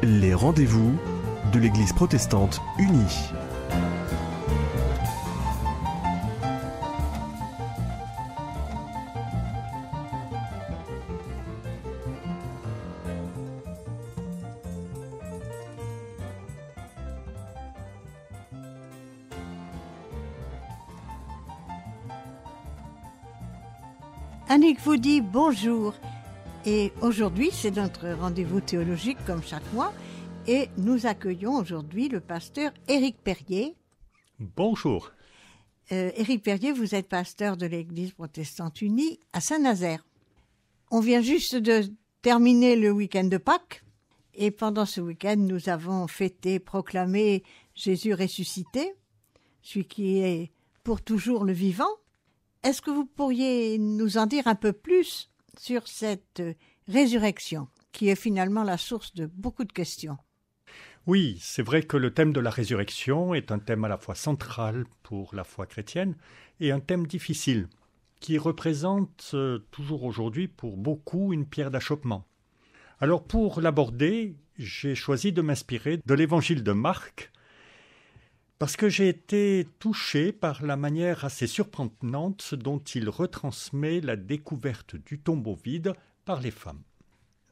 Les rendez-vous de l'Église protestante unie. Annick vous dit bonjour et aujourd'hui c'est notre rendez-vous théologique comme chaque mois et nous accueillons aujourd'hui le pasteur Éric Perrier. Bonjour. Éric Perrier, vous êtes pasteur de l'Église protestante unie à Saint-Nazaire. On vient juste de terminer le week-end de Pâques et pendant ce week-end nous avons fêté, proclamé Jésus ressuscité, celui qui est pour toujours le vivant. Est-ce que vous pourriez nous en dire un peu plus sur cette résurrection, qui est finalement la source de beaucoup de questions? Oui, c'est vrai que le thème de la résurrection est un thème à la fois central pour la foi chrétienne et un thème difficile, qui représente toujours aujourd'hui pour beaucoup une pierre d'achoppement. Alors pour l'aborder, j'ai choisi de m'inspirer de l'évangile de Marc, parce que j'ai été touché par la manière assez surprenante dont il retransmet la découverte du tombeau vide par les femmes.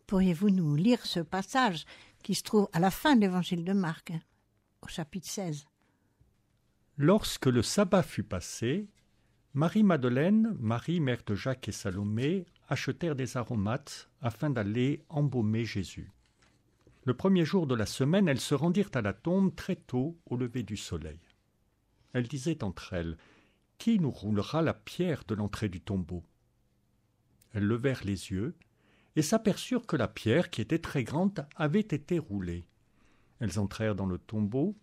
Pourriez-vous nous lire ce passage qui se trouve à la fin de l'évangile de Marc, au chapitre 16 ? Lorsque le sabbat fut passé, Marie-Madeleine, Marie, mère de Jacques et Salomé, achetèrent des aromates afin d'aller embaumer Jésus. Le premier jour de la semaine, elles se rendirent à la tombe très tôt au lever du soleil. Elles disaient entre elles : « Qui nous roulera la pierre de l'entrée du tombeau ?» Elles levèrent les yeux et s'aperçurent que la pierre, qui était très grande, avait été roulée. Elles entrèrent dans le tombeau,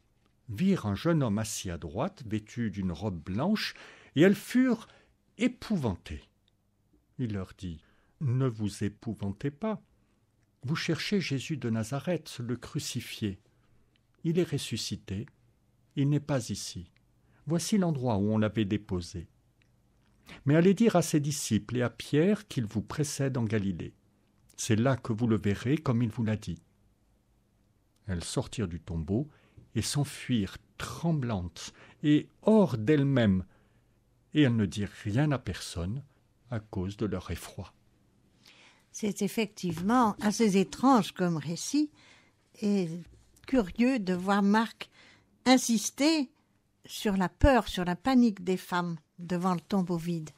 virent un jeune homme assis à droite, vêtu d'une robe blanche, et elles furent épouvantées. Il leur dit : « Ne vous épouvantez pas. Vous cherchez Jésus de Nazareth, le crucifié. Il est ressuscité. Il n'est pas ici. Voici l'endroit où on l'avait déposé. Mais allez dire à ses disciples et à Pierre qu'il vous précède en Galilée. C'est là que vous le verrez comme il vous l'a dit. » Elles sortirent du tombeau et s'enfuirent tremblantes et hors d'elles-mêmes, et elles ne dirent rien à personne à cause de leur effroi. C'est effectivement assez étrange comme récit et curieux de voir Marc insister sur la peur, sur la panique des femmes devant le tombeau vide.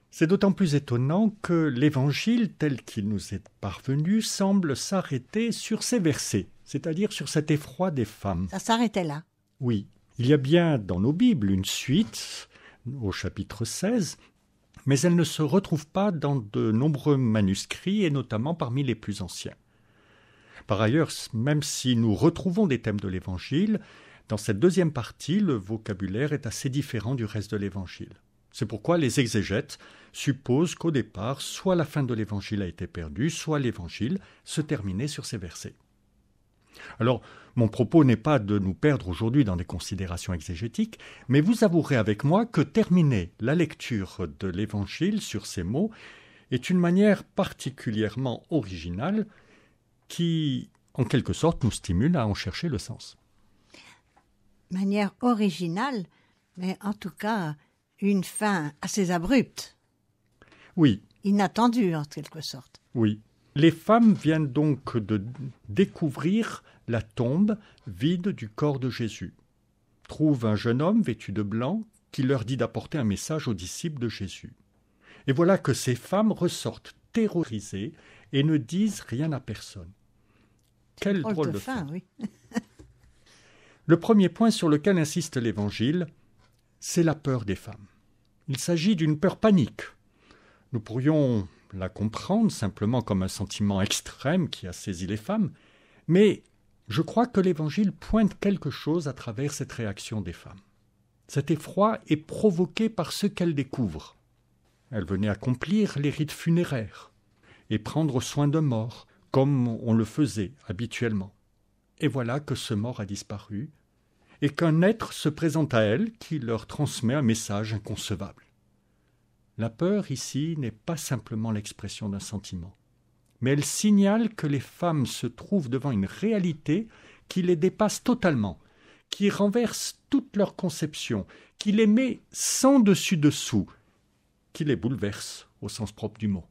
C'est d'autant plus étonnant que l'Évangile, tel qu'il nous est parvenu, semble s'arrêter sur ces versets, c'est-à-dire sur cet effroi des femmes. Ça s'arrêtait là. Oui, il y a bien dans nos Bibles une suite, au chapitre 16, mais elle ne se retrouve pas dans de nombreux manuscrits, et notamment parmi les plus anciens. Par ailleurs, même si nous retrouvons des thèmes de l'Évangile, dans cette deuxième partie, le vocabulaire est assez différent du reste de l'Évangile. C'est pourquoi les exégètes supposent qu'au départ, soit la fin de l'Évangile a été perdue, soit l'Évangile se terminait sur ces versets. Alors, mon propos n'est pas de nous perdre aujourd'hui dans des considérations exégétiques, mais vous avouerez avec moi que terminer la lecture de l'Évangile sur ces mots est une manière particulièrement originale qui, en quelque sorte, nous stimule à en chercher le sens. Manière originale, mais en tout cas, une fin assez abrupte. Oui. Inattendue, en quelque sorte. Oui. Les femmes viennent donc de découvrir la tombe vide du corps de Jésus. Trouvent un jeune homme vêtu de blanc qui leur dit d'apporter un message aux disciples de Jésus. Et voilà que ces femmes ressortent terrorisées et ne disent rien à personne. Quelle drôle de fin, oui. Le premier point sur lequel insiste l'Évangile, c'est la peur des femmes. Il s'agit d'une peur panique. Nous pourrions la comprendre simplement comme un sentiment extrême qui a saisi les femmes, mais je crois que l'Évangile pointe quelque chose à travers cette réaction des femmes. Cet effroi est provoqué par ce qu'elles découvrent. Elles venaient accomplir les rites funéraires et prendre soin d'un mort, comme on le faisait habituellement. Et voilà que ce mort a disparu, et qu'un être se présente à elles qui leur transmet un message inconcevable. La peur ici n'est pas simplement l'expression d'un sentiment, mais elle signale que les femmes se trouvent devant une réalité qui les dépasse totalement, qui renverse toute leur conception, qui les met sans dessus-dessous, qui les bouleverse au sens propre du mot.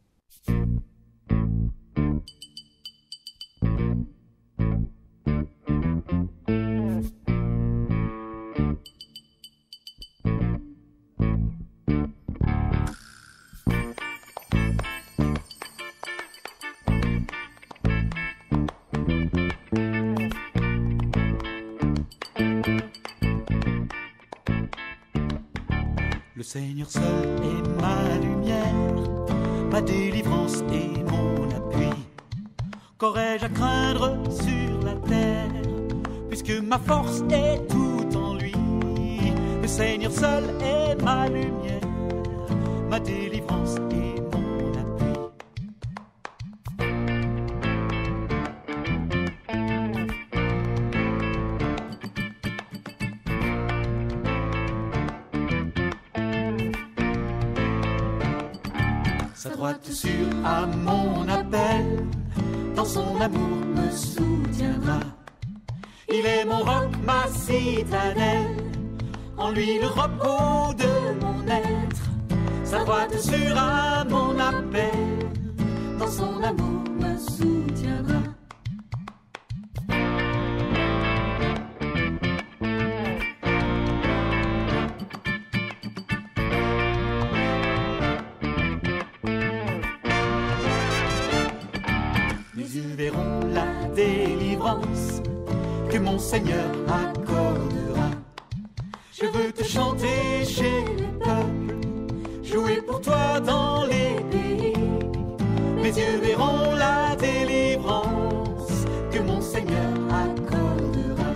Le Seigneur seul est ma lumière, ma délivrance et mon appui. Qu'aurais-je à craindre sur la terre, puisque ma force est tout en lui. Le Seigneur seul est ma lumière, ma délivrance et mon appui. Sa droite sûre à mon appel, dans son amour me soutiendra. Il est mon roc, ma citadelle, en lui le repos de mon être. Sa droite sûre à mon appel, dans son amour me soutiendra. Verront la délivrance que mon Seigneur accordera. Je veux te chanter chez les peuples, jouer pour toi dans les pays. Mes yeux verront la délivrance que mon Seigneur accordera.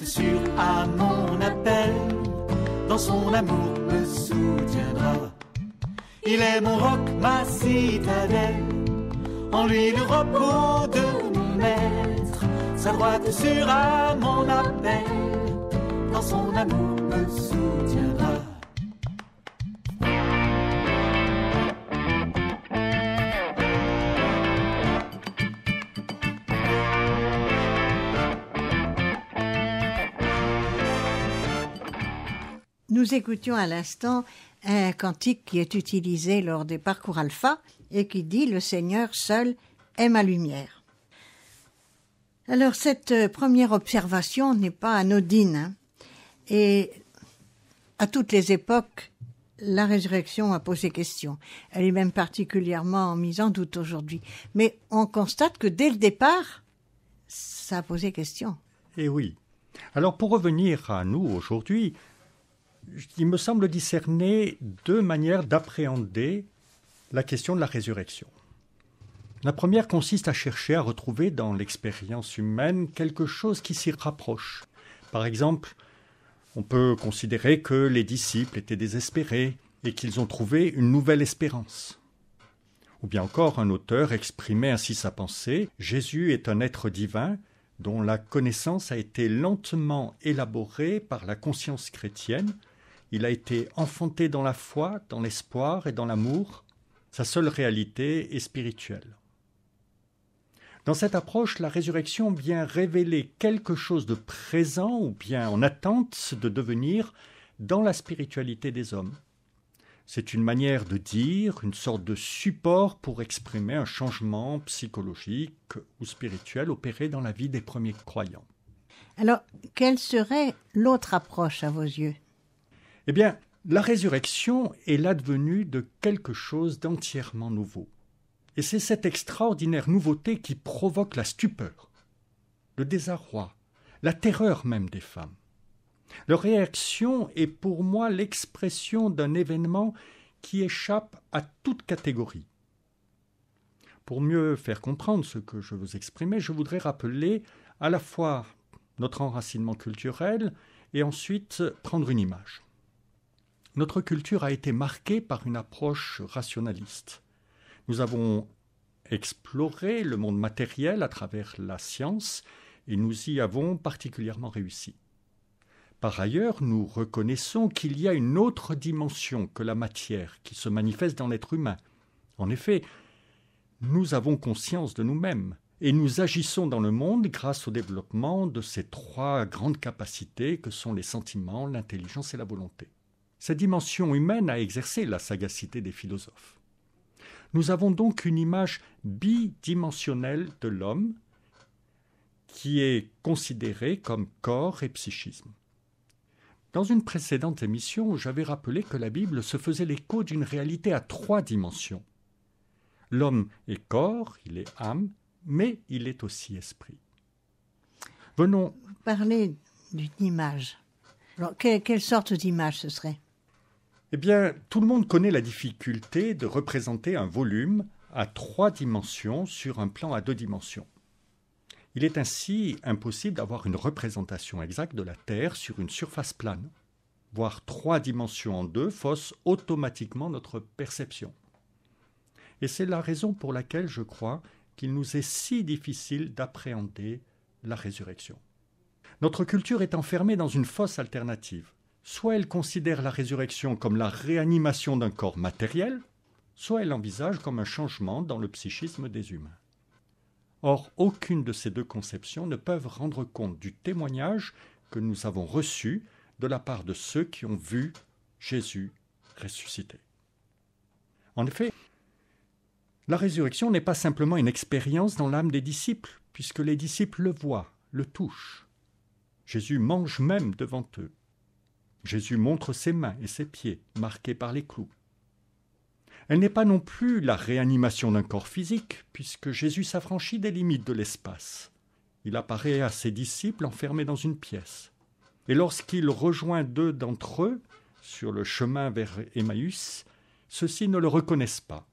Sûr à mon appel, dans son amour me soutiendra. Il est mon roc, ma citadelle, en lui le repos de mon être. Sa droite sûre à mon appel, dans son amour me soutiendra. Nous écoutions à l'instant un cantique qui est utilisé lors des parcours alpha et qui dit « Le Seigneur seul est ma lumière ». Alors cette première observation n'est pas anodine, hein, et à toutes les époques, la résurrection a posé question. Elle est même particulièrement mise en doute aujourd'hui. Mais on constate que dès le départ, ça a posé question. Eh oui. Alors pour revenir à nous aujourd'hui, il me semble discerner deux manières d'appréhender la question de la résurrection. La première consiste à chercher à retrouver dans l'expérience humaine quelque chose qui s'y rapproche. Par exemple, on peut considérer que les disciples étaient désespérés et qu'ils ont trouvé une nouvelle espérance. Ou bien encore, un auteur exprimait ainsi sa pensée « Jésus est un être divin dont la connaissance a été lentement élaborée par la conscience chrétienne. Il a été enfanté dans la foi, dans l'espoir et dans l'amour. Sa seule réalité est spirituelle. » Dans cette approche, la résurrection vient révéler quelque chose de présent ou bien en attente de devenir dans la spiritualité des hommes. C'est une manière de dire, une sorte de support pour exprimer un changement psychologique ou spirituel opéré dans la vie des premiers croyants. Alors, quelle serait l'autre approche à vos yeux ? Eh bien, La résurrection est l'advenue de quelque chose d'entièrement nouveau. Et c'est cette extraordinaire nouveauté qui provoque la stupeur, le désarroi, la terreur même des femmes. Leur réaction est pour moi l'expression d'un événement qui échappe à toute catégorie. Pour mieux faire comprendre ce que je veux exprimer, je voudrais rappeler à la fois notre enracinement culturel et ensuite prendre une image. Notre culture a été marquée par une approche rationaliste. Nous avons exploré le monde matériel à travers la science et nous y avons particulièrement réussi. Par ailleurs, nous reconnaissons qu'il y a une autre dimension que la matière qui se manifeste dans l'être humain. En effet, nous avons conscience de nous-mêmes et nous agissons dans le monde grâce au développement de ces trois grandes capacités que sont les sentiments, l'intelligence et la volonté. Cette dimension humaine a exercé la sagacité des philosophes. Nous avons donc une image bidimensionnelle de l'homme qui est considérée comme corps et psychisme. Dans une précédente émission, j'avais rappelé que la Bible se faisait l'écho d'une réalité à trois dimensions. L'homme est corps, il est âme, mais il est aussi esprit. Venons parler d'une image. Alors, quelle sorte d'image ce serait ? Eh bien, tout le monde connaît la difficulté de représenter un volume à 3 dimensions sur un plan à 2 dimensions. Il est ainsi impossible d'avoir une représentation exacte de la Terre sur une surface plane. Voir 3 dimensions en 2 fausse automatiquement notre perception. Et c'est la raison pour laquelle je crois qu'il nous est si difficile d'appréhender la résurrection. Notre culture est enfermée dans une fausse alternative. Soit elle considère la résurrection comme la réanimation d'un corps matériel, soit elle l'envisage comme un changement dans le psychisme des humains. Or, aucune de ces deux conceptions ne peuvent rendre compte du témoignage que nous avons reçu de la part de ceux qui ont vu Jésus ressuscité. En effet, la résurrection n'est pas simplement une expérience dans l'âme des disciples, puisque les disciples le voient, le touchent. Jésus mange même devant eux. Jésus montre ses mains et ses pieds, marqués par les clous. Elle n'est pas non plus la réanimation d'un corps physique, puisque Jésus s'affranchit des limites de l'espace. Il apparaît à ses disciples enfermés dans une pièce. Et lorsqu'il rejoint 2 d'entre eux, sur le chemin vers Emmaüs, ceux-ci ne le reconnaissent pas,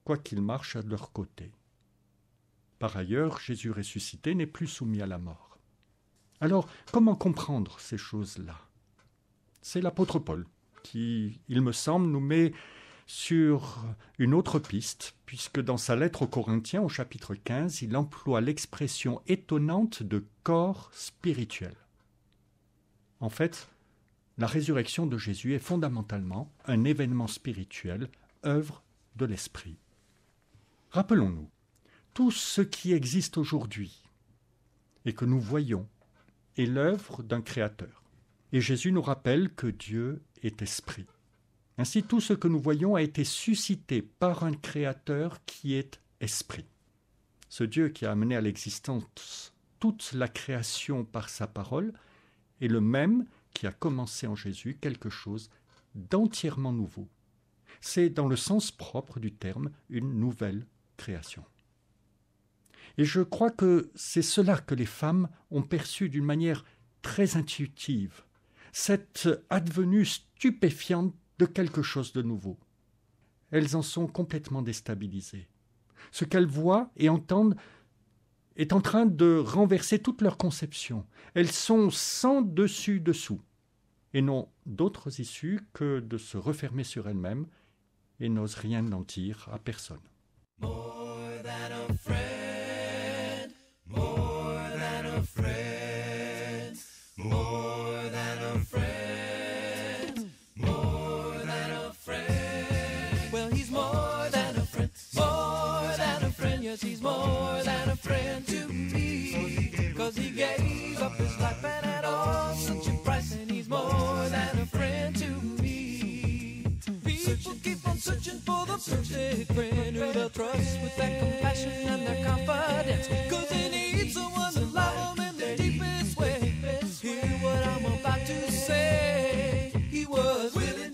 quoiqu'il marche à leur côté. Par ailleurs, Jésus ressuscité n'est plus soumis à la mort. Alors, comment comprendre ces choses-là ? C'est l'apôtre Paul qui, il me semble, nous met sur une autre piste, puisque dans sa lettre aux Corinthiens, au chapitre 15, il emploie l'expression étonnante de corps spirituel. En fait, la résurrection de Jésus est fondamentalement un événement spirituel, œuvre de l'esprit. Rappelons-nous, tout ce qui existe aujourd'hui et que nous voyons est l'œuvre d'un créateur. Et Jésus nous rappelle que Dieu est esprit. Ainsi, tout ce que nous voyons a été suscité par un créateur qui est esprit. Ce Dieu qui a amené à l'existence toute la création par sa parole est le même qui a commencé en Jésus quelque chose d'entièrement nouveau. C'est, dans le sens propre du terme, une nouvelle création. Et je crois que c'est cela que les femmes ont perçu d'une manière très intuitive, cette advenue stupéfiante de quelque chose de nouveau. Elles en sont complètement déstabilisées. Ce qu'elles voient et entendent est en train de renverser toute leur conception. Elles sont sans dessus-dessous et n'ont d'autres issues que de se refermer sur elles-mêmes et n'osent rien en dire à personne. More than a friend, more than a friend, more than a friend, more than a friend. Well, he's more than a friend, more than a friend. Yes, he's more than a friend to me. 'Cause he gave up his life and at all such a price, and he's more than a friend to me. People keep on searching for the perfect friend who they'll trust with their compassion and their confidence. 'Cause they need someone to love them in the deepest way. Hear what I'm about to say. He was willing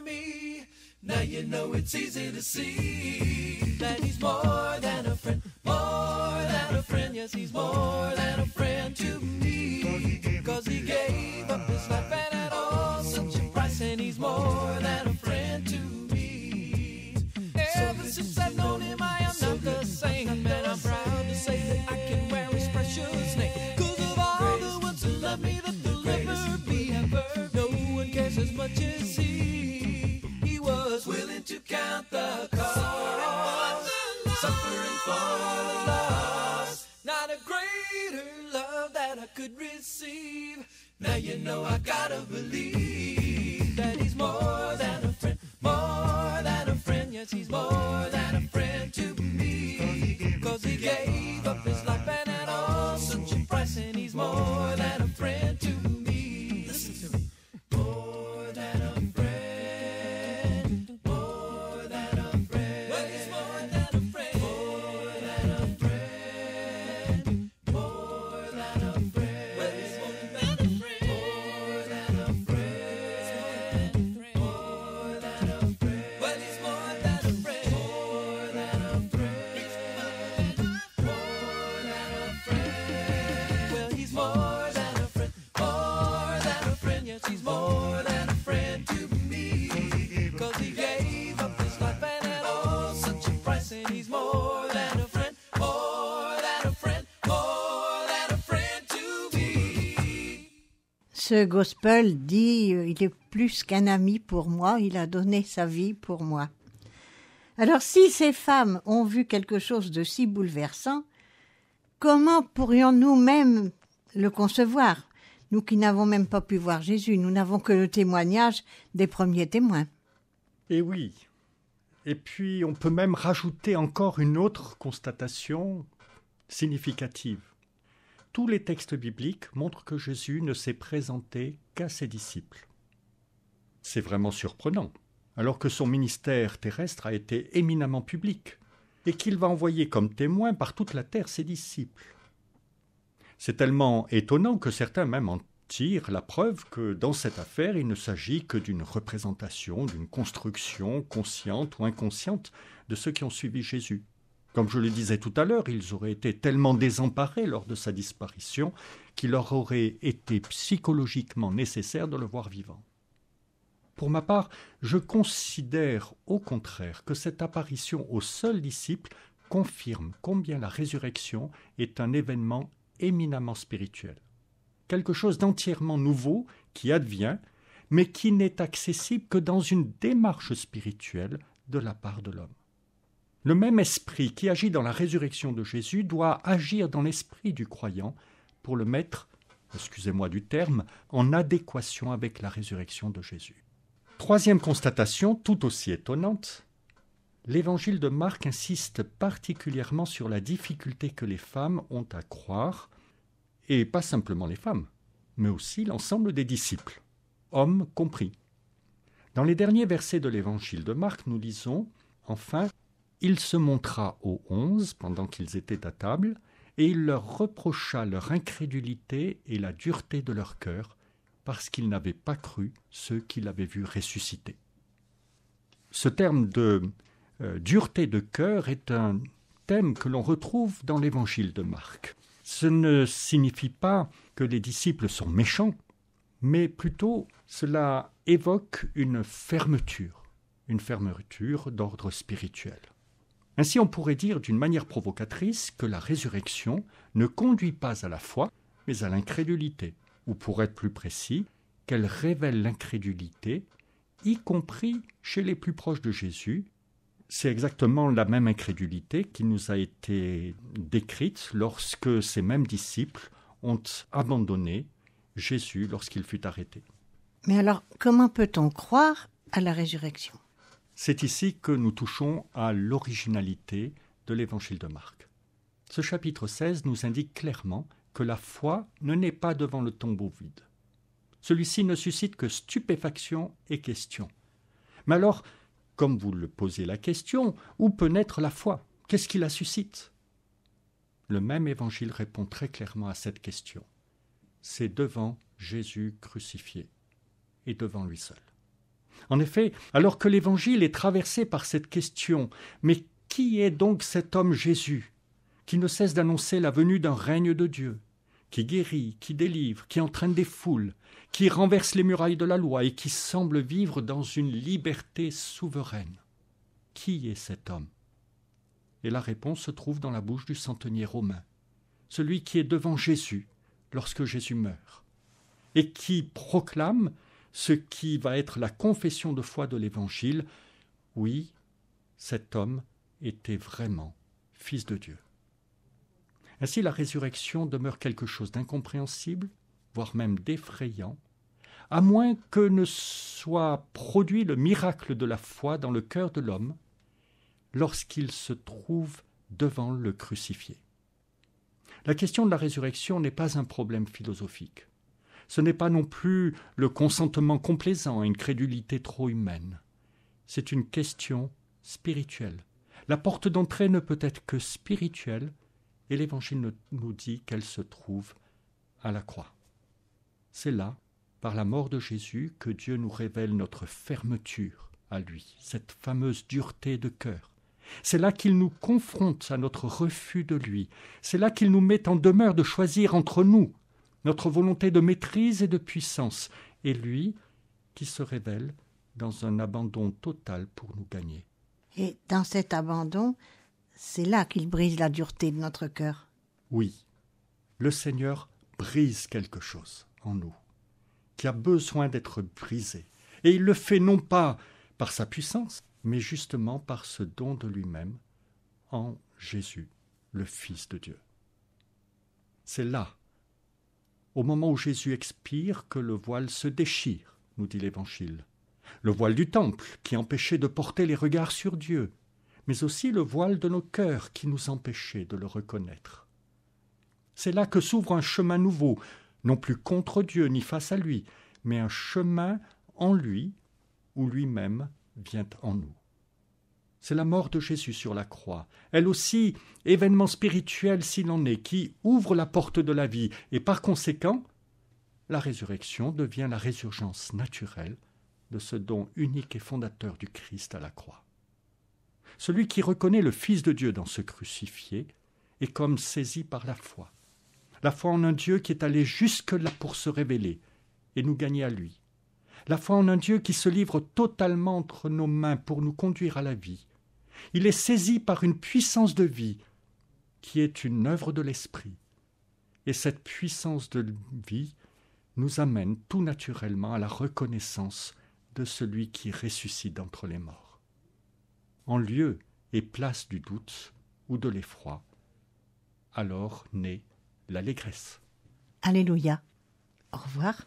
me. Now you know it's easy to see that he's more than a friend, more than a friend. Yes, he's more than a friend to me. 'Cause he gave up his life and at all such a price, and he's more than a friend to me. Ever since I've known him, I am not the same, and I'm proud to say that I can wear his precious name. 'Cause of all the ones who love me that will ever be ever, no one cares as much as he. He was willing to count the cost, suffering for the lost. Not a greater love that I could receive. Now you know I gotta believe that he's more than a friend, more than a friend. Yes, he's more than a friend to me. 'Cause he gave up his life and at all such a price, and he's more than a friend to me. Listen to me. More than a friend, more than a friend. Well, he's more than a friend, more than a friend, more than a friend. Well, he's more than a friend, more than a friend, more than a friend. Well, he's more than a friend, more than a friend, more than a friend. Well, he's more than a friend, more than a friend. Yes, he's more than a friend to me. 'Cause he gave up his life and at all such a price, and he's more than a friend, more than a friend, more than a friend to me. Ce gospel dit il est plus qu'un ami pour moi, il a donné sa vie pour moi. Alors si ces femmes ont vu quelque chose de si bouleversant, comment pourrions-nous même le concevoir, nous qui n'avons même pas pu voir Jésus, nous n'avons que le témoignage des premiers témoins. Et oui. Et puis, on peut même rajouter encore une autre constatation significative. Tous les textes bibliques montrent que Jésus ne s'est présenté qu'à ses disciples. C'est vraiment surprenant, alors que son ministère terrestre a été éminemment public et qu'il va envoyer comme témoins par toute la terre ses disciples. C'est tellement étonnant que certains même en tirent la preuve que dans cette affaire, il ne s'agit que d'une représentation, d'une construction consciente ou inconsciente de ceux qui ont suivi Jésus. Comme je le disais tout à l'heure, ils auraient été tellement désemparés lors de sa disparition qu'il leur aurait été psychologiquement nécessaire de le voir vivant. Pour ma part, je considère au contraire que cette apparition aux seuls disciples confirme combien la résurrection est un événement éminemment spirituel. Quelque chose d'entièrement nouveau qui advient, mais qui n'est accessible que dans une démarche spirituelle de la part de l'homme. Le même esprit qui agit dans la résurrection de Jésus doit agir dans l'esprit du croyant pour le mettre, excusez-moi du terme, en adéquation avec la résurrection de Jésus. Troisième constatation, tout aussi étonnante, l'évangile de Marc insiste particulièrement sur la difficulté que les femmes ont à croire, et pas simplement les femmes, mais aussi l'ensemble des disciples, hommes compris. Dans les derniers versets de l'évangile de Marc, nous lisons « Enfin, il se montra aux 11 pendant qu'ils étaient à table, et il leur reprocha leur incrédulité et la dureté de leur cœur, parce qu'ils n'avaient pas cru ceux qui l'avaient vu ressusciter. » Ce terme de dureté de cœur est un thème que l'on retrouve dans l'évangile de Marc. Ce ne signifie pas que les disciples sont méchants, mais plutôt cela évoque une fermeture d'ordre spirituel. Ainsi, on pourrait dire d'une manière provocatrice que la résurrection ne conduit pas à la foi, mais à l'incrédulité, ou pour être plus précis, qu'elle révèle l'incrédulité, y compris chez les plus proches de Jésus. C'est exactement la même incrédulité qui nous a été décrite lorsque ces mêmes disciples ont abandonné Jésus lorsqu'il fut arrêté. Mais alors, comment peut-on croire à la résurrection ? C'est ici que nous touchons à l'originalité de l'évangile de Marc. Ce chapitre 16 nous indique clairement que la foi ne naît pas devant le tombeau vide. Celui-ci ne suscite que stupéfaction et question. Mais alors, comme vous le posez la question, où peut naître la foi ? Qu'est-ce qui la suscite ? Le même évangile répond très clairement à cette question. C'est devant Jésus crucifié et devant lui seul. En effet, alors que l'Évangile est traversé par cette question, mais qui est donc cet homme Jésus, qui ne cesse d'annoncer la venue d'un règne de Dieu, qui guérit, qui délivre, qui entraîne des foules, qui renverse les murailles de la loi et qui semble vivre dans une liberté souveraine? Qui est cet homme? Et la réponse se trouve dans la bouche du centenier romain, celui qui est devant Jésus lorsque Jésus meurt, et qui proclame ce qui va être la confession de foi de l'Évangile: oui, cet homme était vraiment fils de Dieu. Ainsi, la résurrection demeure quelque chose d'incompréhensible, voire même d'effrayant, à moins que ne soit produit le miracle de la foi dans le cœur de l'homme lorsqu'il se trouve devant le crucifié. La question de la résurrection n'est pas un problème philosophique. Ce n'est pas non plus le consentement complaisant à une crédulité trop humaine. C'est une question spirituelle. La porte d'entrée ne peut être que spirituelle, et l'Évangile nous dit qu'elle se trouve à la croix. C'est là, par la mort de Jésus, que Dieu nous révèle notre fermeture à lui, cette fameuse dureté de cœur. C'est là qu'il nous confronte à notre refus de lui. C'est là qu'il nous met en demeure de choisir entre nous, notre volonté de maîtrise et de puissance, et lui qui se révèle dans un abandon total pour nous gagner. Et dans cet abandon, c'est là qu'il brise la dureté de notre cœur. Oui, le Seigneur brise quelque chose en nous, qui a besoin d'être brisé. Et il le fait non pas par sa puissance, mais justement par ce don de lui-même en Jésus, le Fils de Dieu. C'est là, au moment où Jésus expire, que le voile se déchire, nous dit l'Évangile. Le voile du temple, qui empêchait de porter les regards sur Dieu, mais aussi le voile de nos cœurs, qui nous empêchait de le reconnaître. C'est là que s'ouvre un chemin nouveau, non plus contre Dieu ni face à lui, mais un chemin en lui, où lui-même vient en nous. C'est la mort de Jésus sur la croix, elle aussi événement spirituel s'il en est, qui ouvre la porte de la vie, et par conséquent, la résurrection devient la résurgence naturelle de ce don unique et fondateur du Christ à la croix. Celui qui reconnaît le Fils de Dieu dans ce crucifié est comme saisi par la foi en un Dieu qui est allé jusque-là pour se révéler et nous gagner à lui. La foi en un Dieu qui se livre totalement entre nos mains pour nous conduire à la vie. Il est saisi par une puissance de vie qui est une œuvre de l'Esprit. Et cette puissance de vie nous amène tout naturellement à la reconnaissance de celui qui ressuscite d'entre les morts. En lieu et place du doute ou de l'effroi, alors naît l'allégresse. Alléluia. Au revoir.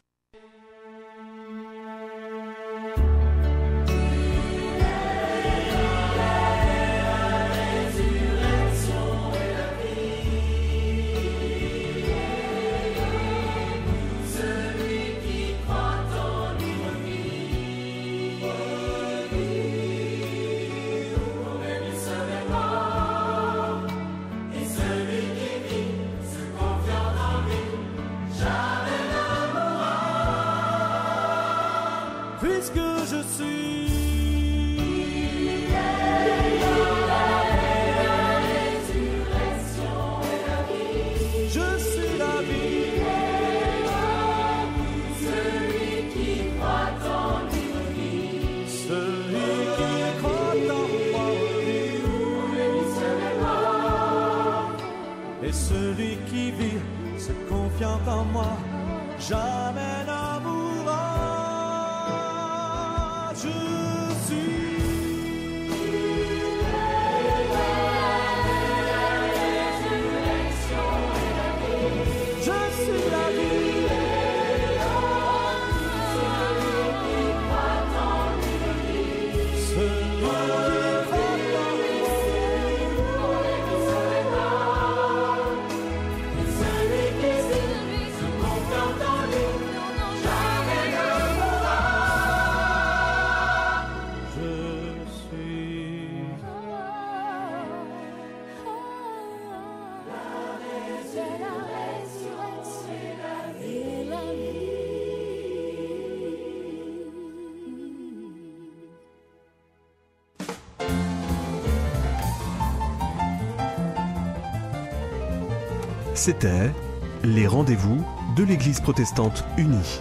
Puisque je suis je suis la vie, celui qui croit en lui revit, celui qui croit en moi revit, et celui qui vit se confiant en moi jamais ne mourra. Je C'était les rendez-vous de l'Église protestante unie.